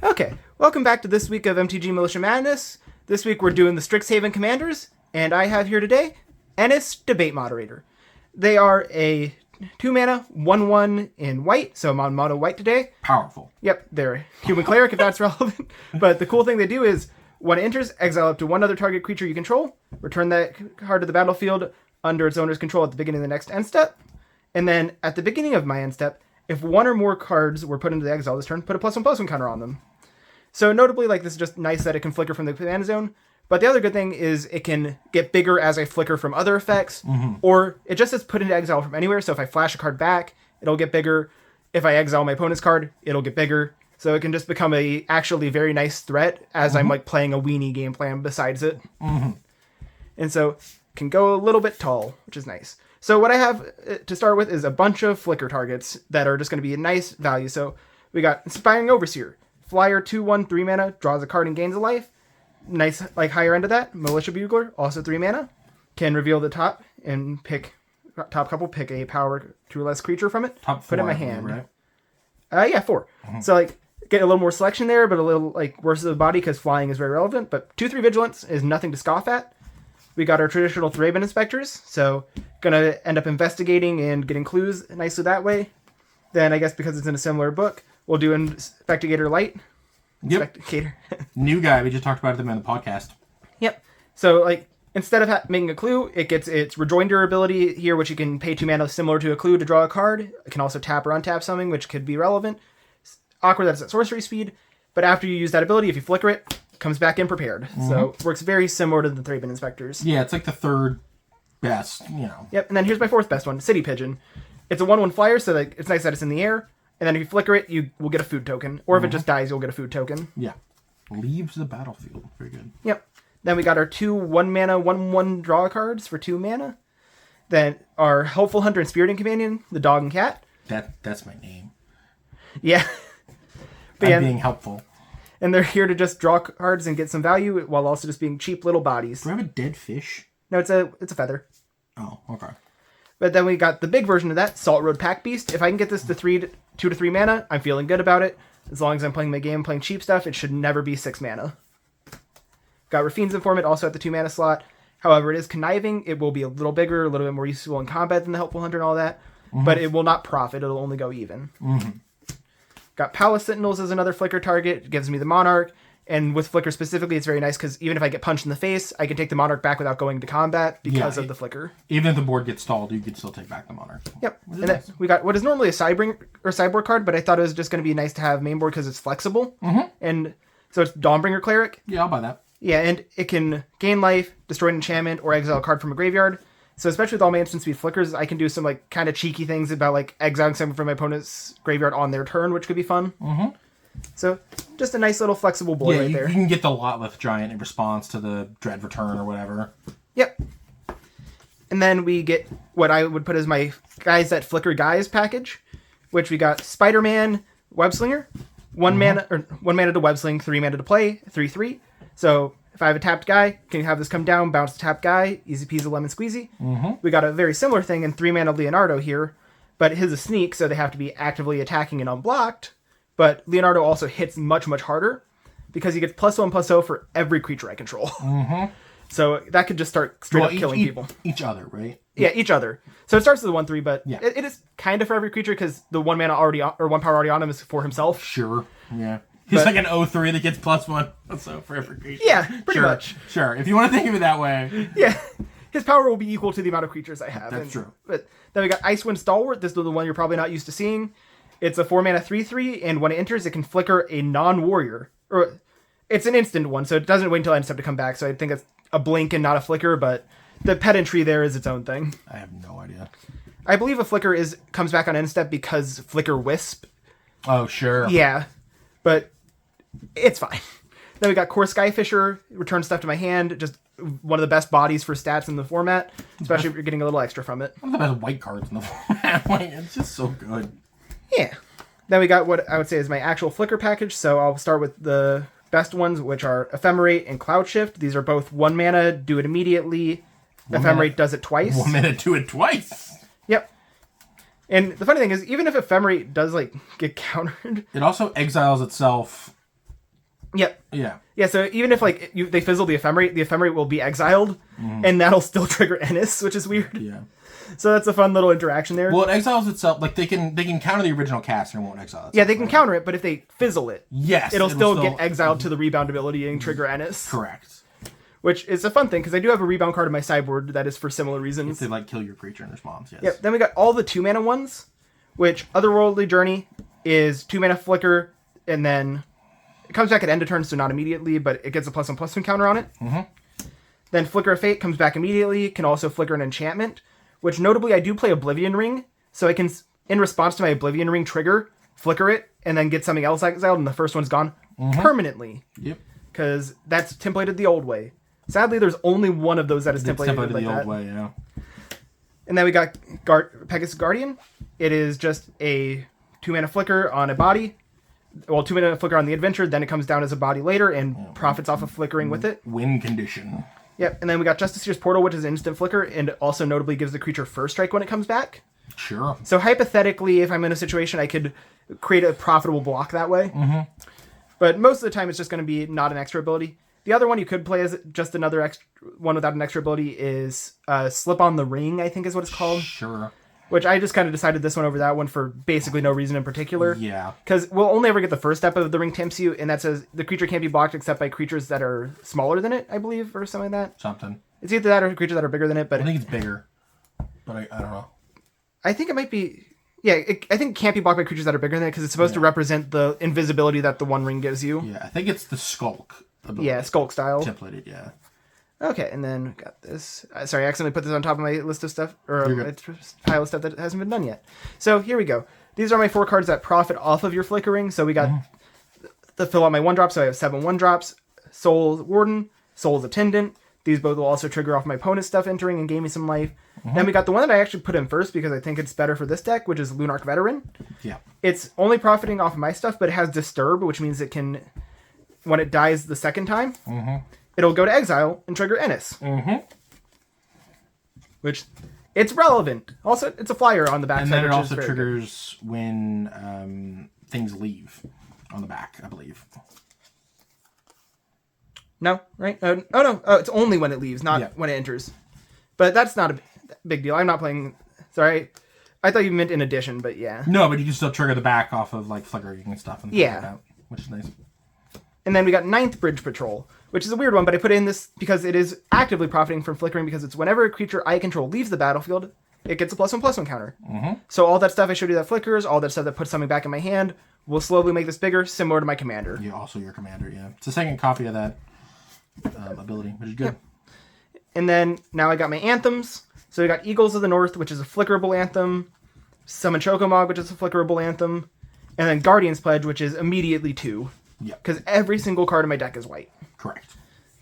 Okay, welcome back to this week of MTG Militia Madness. This week we're doing the Strixhaven Commanders, and I have here today Ennis, Debate Moderator. They are a 2-mana, 1/1 in white, so I'm on mono white today. Powerful. Yep, they're human cleric if that's relevant. But the cool thing they do is, when it enters, exile up to one other target creature you control, return that card to the battlefield under its owner's control at the beginning of the next end step, and then at the beginning of my end step, if one or more cards were put into the exile this turn, put a +1/+1 counter on them. So notably, this is just nice that it can flicker from the command zone. But the other good thing is it can get bigger as I flicker from other effects, or it just says put into exile from anywhere. So if I flash a card back, it'll get bigger. If I exile my opponent's card, it'll get bigger. So it can just become a actually very nice threat as I'm playing a weenie game plan besides it. And so can go a little bit tall, which is nice. So what I have to start with is a bunch of flicker targets that are just going to be a nice value. So we got Inspiring Overseer. Flyer 2/1, 3 mana, draws a card and gains a life. Nice, higher end of that. Militia Bugler, also 3 mana. Can reveal the top and pick a power 2 or less creature from it. Top 4, put it in my hand. Right? Yeah, 4. So, get a little more selection there, but a little, worse of the body because flying is very relevant. But 2/3 Vigilance is nothing to scoff at. We got our traditional Thraben Inspectors, so gonna end up investigating and getting clues nicely that way. Then, I guess because it's in a similar book, we'll do Investigator Light. Yep. Investigator. New guy. We just talked about them in the podcast. Yep. So, instead of making a clue, it gets its Rejoinder ability here, which you can pay 2 mana similar to a clue to draw a card. It can also tap or untap something, which could be relevant. Awkward that it's at sorcery speed, but after you use that ability, if you flicker it, it comes back in prepared. So, it works very similar to the Thraben Inspectors. Yeah, it's the third best, Yep, and then here's my 4th best one, City Pigeon. It's a 1/1 flyer, so it's nice that it's in the air. And then if you flicker it, you will get a food token. Or if it just dies, you'll get a food token. Yeah. Leaves the battlefield. Very good. Yep. Then we got our 2 1-mana, 1/1 draw cards for 2 mana. Then our Helpful Hunter and Spiriting Companion, the dog and cat. That's my name. Yeah. I'm being helpful. And they're here to just draw cards and get some value while also just being cheap little bodies. Do I have a dead fish? No, it's a feather. Oh, okay. But then we got the big version of that, Salt Road Pack Beast. If I can get this to 2 to 3 mana, I'm feeling good about it. As long as I'm playing my game, playing cheap stuff, it should never be 6 mana. Got Rafine's Informant also at the 2 mana slot. However, it is conniving. It will be a little bigger, a little bit more useful in combat than the Helpful Hunter and all that. But it will not profit. It'll only go even. Got Palace Sentinels as another flicker target. It gives me the Monarch. And with Flicker specifically, it's very nice because even if I get punched in the face, I can take the Monarch back without going to combat because of the Flicker. Even if the board gets stalled, you can still take back the Monarch. Yep. And then we got what is normally a sideboard card, but I thought it was just going to be nice to have main board because it's flexible. And so it's Dawnbringer Cleric. Yeah, I'll buy that. Yeah, and it can gain life, destroy an enchantment, or exile a card from a graveyard. So especially with all my instant speed flickers, I can do some kind of cheeky things about exiling something from my opponent's graveyard on their turn, which could be fun. So just a nice little flexible boy right there. You can get the Lotleth Giant in response to the Dread Return or whatever. Yep. And then we get what I would put as my Guys That Flicker Guys package, which we got Spider-Man, Webslinger, 1 mana to Websling, 3 mana to play, 3/3. So if I have a tapped guy, can you have this come down, bounce the tapped guy, easy peasy lemon squeezy. We got a very similar thing in 3 mana Leonardo here, but his is sneak, so they have to be actively attacking and unblocked. But Leonardo also hits much, much harder because he gets +1/+0 for every creature I control. So that could just start straight up killing people. Each other, right? Yeah, each other. So it starts with the 1/3, but it is kind of for every creature because the 1 mana already or 1 power already on him is for himself. Sure. Yeah. He's an 0/3 that gets +1/+0 for every creature. Yeah, pretty much. Sure. If you want to think of it that way. Yeah. His power will be equal to the amount of creatures I have. That's true. But then we got Icewind Stalwart. This is the one you're probably not used to seeing. It's a 4 mana 3/3, and when it enters, it can flicker a non-warrior. Or it's an instant one, so it doesn't wait until end step to come back. So I think it's a blink and not a flicker, but the pedantry there is its own thing. I have no idea. I believe a flicker comes back on end step because Flicker Wisp. Oh, sure. Yeah, but it's fine. Then we got Core Skyfisher, return stuff to my hand, just one of the best bodies for stats in the format, especially if you're getting a little extra from it. One of the best white cards in the format. It's just so good. Yeah. Then we got what I would say is my actual Flicker package, so I'll start with the best ones, which are Ephemerate and Cloud Shift. These are both 1 mana, do it immediately. Ephemerate does it twice. 1 mana, do it twice. Yep. And the funny thing is, even if Ephemerate does, get countered... It also exiles itself Yep. Yeah. Yeah, so even if like they fizzle the ephemerate will be exiled, and that'll still trigger Ennis, which is weird. Yeah. So that's a fun little interaction there. Well, it exiles itself. Like they can counter the original cast and it won't exile itself. Yeah, they can counter it, but if they fizzle it, yes, it'll still get exiled to the rebound ability and trigger Ennis. Correct. Which is a fun thing, because I do have a rebound card in my sideboard that is for similar reasons. If they like kill your creature in response, yes. Yep, then we got all the 2-mana ones, which Otherworldly Journey is 2-mana flicker, and then it comes back at end of turn, so not immediately, but it gets a +1/+1 counter on it. Then Flicker of Fate comes back immediately, can also flicker an enchantment, which notably I do play Oblivion Ring, so I can, in response to my Oblivion Ring trigger, flicker it, and then get something else exiled, and the first one's gone permanently. Yep. Because that's templated the old way. Sadly, there's only one of those that is templated like the that. old way, yeah. And then we got Pegasus Guardian. It is just a 2-mana flicker on a body. Well, 2-mana flicker on the adventure, then it comes down as a body later and profits off of flickering with it. Win condition. Yep, and then we got Justicier's Portal, which is an instant flicker, and also notably gives the creature first strike when it comes back. Sure. So hypothetically, if I'm in a situation, I could create a profitable block that way. But most of the time, it's just going to be not an extra ability. The other one you could play as just another extra one without an extra ability is Slip on the Ring, I think is what it's called. Sure. Which I just kind of decided this one over that one for basically no reason in particular. Yeah. Because we'll only ever get the first step of the ring tempts you, and that says the creature can't be blocked except by creatures that are smaller than it, I believe, or something like that. Something. It's either that or creatures that are bigger than it, but I think it's bigger. But I don't know. I think it might be... Yeah, I think it can't be blocked by creatures that are bigger than it because it's supposed to represent the invisibility that the One Ring gives you. Yeah, I think it's the Skulk ability. Yeah, Skulk style. Templated, yeah. Okay, and then we got this. Sorry, I accidentally put this on top of my list of stuff, or my pile of stuff that hasn't been done yet. So here we go. These are my 4 cards that profit off of your flickering. So we got the fill out my 1-drop, so I have 7 1-drops. Soul's Warden, Soul's Attendant. These both will also trigger off my opponent's stuff entering and gain me some life. Then we got the one that I actually put in first because I think it's better for this deck, which is Lunarch Veteran. Yeah. It's only profiting off of my stuff, but it has Disturb, which means it can, when it dies the second time, it'll go to exile and trigger Ennis. Which, it's relevant. Also, it's a flyer on the back. And then it also triggers when things leave on the back, I believe. No, right? Oh, no. Oh, it's only when it leaves, not when it enters. But that's not a big deal. I'm not playing... Sorry. I thought you meant in addition, but yeah. No, but you can still trigger the back off of like flickering and stuff. And like that, which is nice. And then we got 9th Bridge Patrol, which is a weird one, but I put in this because it is actively profiting from flickering because it's whenever a creature I control leaves the battlefield, it gets a +1/+1 counter. So all that stuff I showed you that flickers, all that stuff that puts something back in my hand, will slowly make this bigger, similar to my commander. Yeah, also your commander, yeah. It's a second copy of that ability, which is good. And then now I got my anthems. So we got Eagles of the North, which is a flickerable anthem, Summon Chocomog, which is a flickerable anthem, and then Guardian's Pledge, which is immediately 2. Yeah. Because every single card in my deck is white. Correct.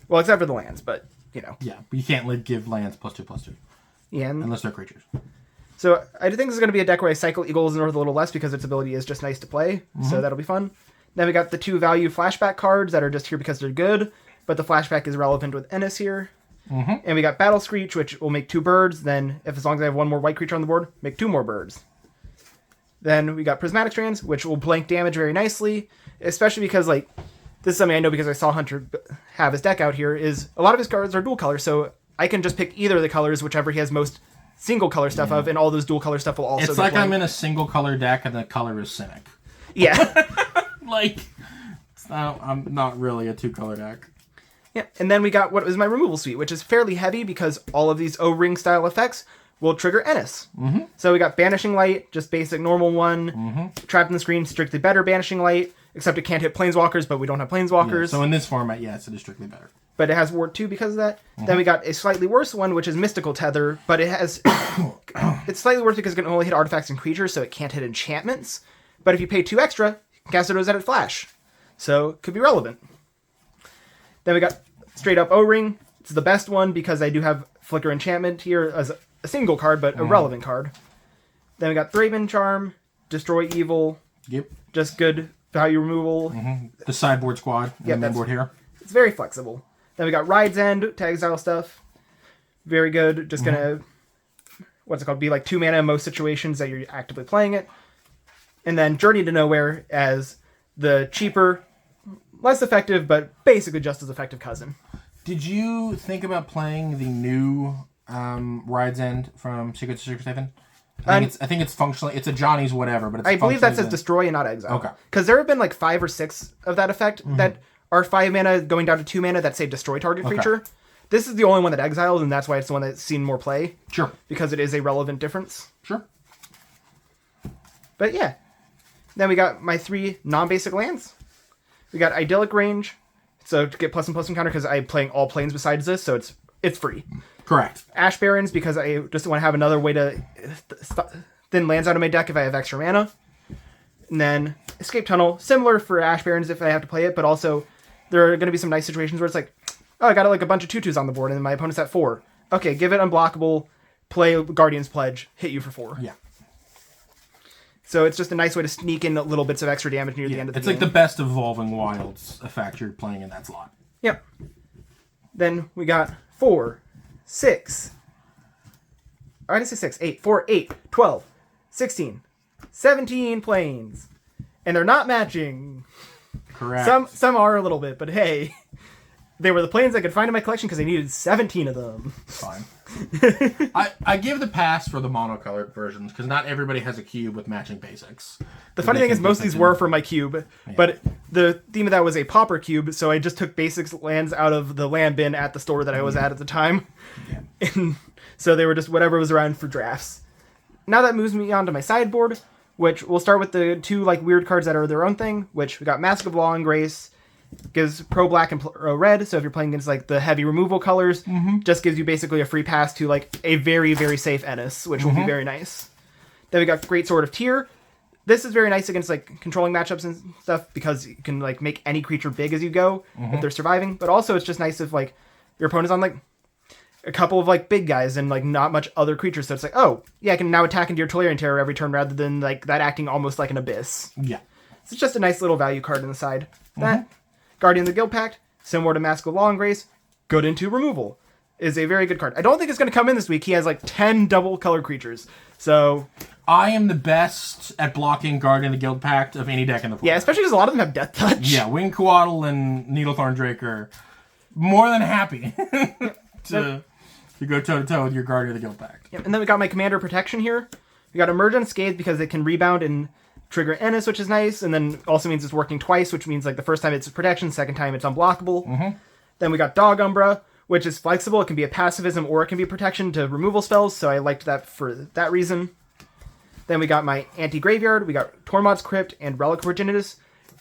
Well, except for the lands, but, you know. Yeah, but you can't give lands +2/+2. Yeah. Unless they're creatures. So I think this is going to be a deck where I cycle Eagles of the North a little less because its ability is just nice to play. So that'll be fun. Then we got the 2 value flashback cards that are just here because they're good, but the flashback is relevant with Ennis here. And we got Battle Screech, which will make 2 birds. Then, as long as I have 1 more white creature on the board, make 2 more birds. Then we got Prismatic Strands, which will blank damage very nicely, especially because, like, this is something I know because I saw Hunter have his deck out here, is a lot of his cards are dual color, so I can just pick either of the colors, whichever he has most single color stuff of, and all those dual color stuff will also It's like I'm in a single color deck and the color is Cynic. Yeah. Like, I'm not really a 2-color deck. Yeah, and then we got what was my removal suite, which is fairly heavy because all of these O-ring style effects will trigger Ennis. So we got Banishing Light, just basic normal one. Trapped in the Screen, strictly better Banishing Light, except it can't hit Planeswalkers, but we don't have Planeswalkers. Yeah, so in this format, yes, it is strictly better. But it has Ward 2 because of that. Then we got a slightly worse one, which is Mystical Tether, but it has... it's slightly worse because it can only hit artifacts and creatures, so it can't hit enchantments. But if you pay 2 extra, you can cast it at Flash. So, it could be relevant. Then we got straight up O-Ring. It's the best one because I do have Flicker Enchantment here as a single card, but a relevant card. Then we got Thraben Charm, Destroy Evil. Yep. Just good value removal. The sideboard squad, the main board here. It's very flexible. Then we got Ride's End to exile stuff. Very good. Just gonna, what's it called? Be like 2 mana in most situations that you're actively playing it. And then Journey to Nowhere as the cheaper less effective, but basically just as effective cousin. Did you think about playing the new Ride's End from Secrets of Strixhaven? I think it's functionally, it's a Johnny's whatever, but it's I believe that says the... destroy and not exile. Okay. Because there have been like 5 or 6 of that effect that are 5 mana going down to 2 mana that say destroy target creature. This is the only one that exiles, and that's why it's the one that's seen more play. Sure. Because it is a relevant difference. Sure. But yeah. Then we got my 3 non-basic lands. We got Idyllic Range, so to get plus and plus encounter because I'm playing all planes besides this, so it's free. Correct. Ash Barrens because I just want to have another way to thin lands out of my deck if I have extra mana. And then Escape Tunnel, similar for Ash Barrens if I have to play it, but also there are going to be some nice situations where it's like, oh, I got like a bunch of 2/2s on the board and my opponent's at 4. Okay, give it unblockable, play Guardian's Pledge, hit you for 4. Yeah. So it's just a nice way to sneak in little bits of extra damage near the end of the game. It's like the best Evolving Wilds effect you're playing in that slot. Yep. Then we got 4, 6. I didn't say 6, 8. 4, 8, 12, 16, 17 planes. And they're not matching. Correct. Some are a little bit, but hey, they were the planes I could find in my collection because I needed 17 of them. Fine. I give the pass for the monocolored versions because not everybody has a cube with matching basics. The funny thing is most of these were for my cube, but the theme of that was a pauper cube, so I just took basics lands out of the land bin at the store that I was at the time. Yeah. And so they were just whatever was around for drafts. Now that moves me on to my sideboard, which we'll start with the 2 like weird cards that are their own thing, which we got Mask of Law and Grace. Gives pro black and pro red, so if you're playing against like the heavy removal colors, just gives you basically a free pass to like a very, very safe Ennis, which will be very nice. Then we got Great Sword of Tyr. This is very nice against like controlling matchups and stuff because you can like make any creature big as you go if they're surviving. But also it's just nice if like your opponent's on like a couple of like big guys and like not much other creatures, so it's like, oh yeah, I can now attack into your Tolarian Terror every turn rather than like that acting almost like an Abyss. Yeah. So it's just a nice little value card on the side. That Guardian of the Guild Pact, similar to Mask of Law and Grace, good into removal. Is a very good card. I don't think it's going to come in this week. He has like 10 double color creatures. So I am the best at blocking Guardian of the Guild Pact of any deck in the format. yeah, especially because a lot of them have Death Touch. Yeah, Wing Coatl and Needlethorn Drake are more than happy to go toe-to-toe with your Guardian of the Guild Pact. Yep. And then we got my Commander Protection here. We got Emerge Unscathed because it can rebound and trigger Ennis, which is nice, and then also means it's working twice, which means like the first time it's protection, second time it's unblockable. Then we got Dog Umbra, which is flexible. It can be a pacifism or it can be protection to removal spells, so I liked that for that reason. Then we got my Anti-Graveyard, we got Tormod's Crypt and Relic of Progenitus,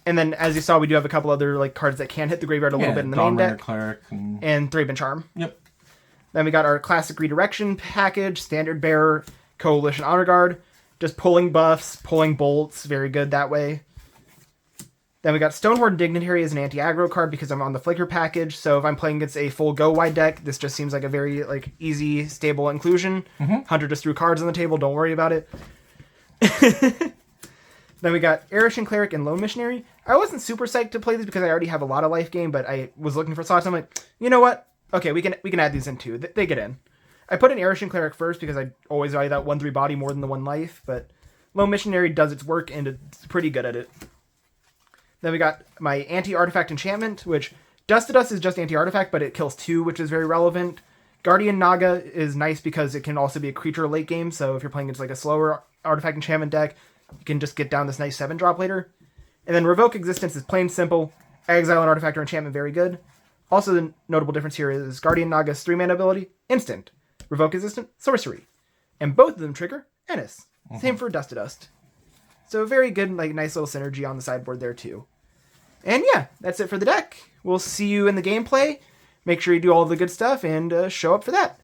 and then as you saw, we do have a couple other like cards that can hit the graveyard a little bit in the main deck. Cleric and Thraben Charm. Yep. Then we got our Classic Redirection package, Standard Bearer, Coalition Honor Guard. Just pulling buffs, pulling bolts, very good that way. Then we got Stonehorn Dignitary as an anti-aggro card because I'm on the Flicker package, so if I'm playing against a full go-wide deck, this just seems like a very like easy, stable inclusion. Hunter just threw cards on the table, don't worry about it. Then we got Erishan Cleric and Lone Missionary. I wasn't super psyched to play these because I already have a lot of life gain, but I was looking for slots. I'm like, you know what? Okay, we can add these in too. They get in. I put an Erishan Cleric first because I always value that 1/3 body more than the 1 life, but Lone Missionary does its work and it's pretty good at it. Then we got my Anti-Artifact Enchantment, which Dust to Dust is just Anti-Artifact, but it kills 2, which is very relevant. Guardian Naga is nice because it can also be a creature late game, so if you're playing against like a slower Artifact Enchantment deck, you can just get down this nice 7-drop later. And then Revoke Existence is plain simple. Exile an Artifact or Enchantment, very good. Also the notable difference here is Guardian Naga's 3-mana ability, instant. Revoke Existent, sorcery. And both of them trigger Ennis. Same for Dust to Dust. So very good, like nice little synergy on the sideboard there too. And yeah, that's it for the deck. We'll see you in the gameplay. Make sure you do all the good stuff and show up for that.